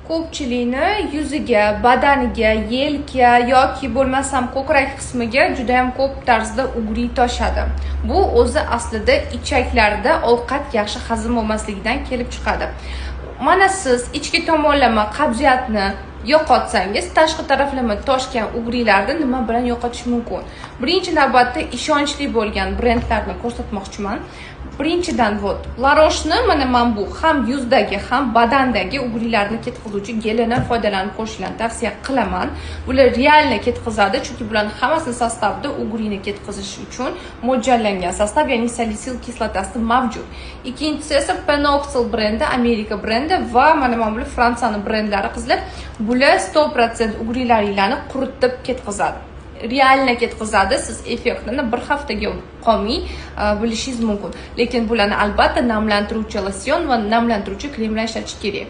ko'pchilikni yuziga, badaniga, yelka yoki bo'lmasam ko'krak qismiga juda ham ko'p tarzda ugri toshadi. Bu o'zi aslida ichaklarda ovqat yaxshi hazm bo'lmasligidan kelib chiqadi. Mana siz ichki tomonlama qabziyatni yo'qotsangiz, tashqi taraflama toshgan ugrilarni nima bilan yo'qotish mumkin? Birinchi navbatda ishonchli bo'lgan brendlarni ko'rsatmoqchiman. Birinchidan La Roche'ni mana bu ham yuzdagi, ham badandagi ugrilarni ketkizuvchi gelidan foydalanib ko'rishni tavsiya qilaman. Bular realni ketkizadi, chunki bularning hammasi sostavida ugrini ketkizish uchun mo'ljallangan sostav, ya'ni salisil kislotasi mavjud. Ikkinchisi esa Penoxyl brendi, Amerika brendi va mana bu Fransiyaning brendlari qizlar. Bular 100% ugrilaringlarni quritib ketkizadi. Realni ketkizadi, siz effektini bir haftaga qolmay bilishingiz mumkin. Lekin bularni albatta namlantiruvchi losyon va namlantiruvchi kremlar ishlatish kerak.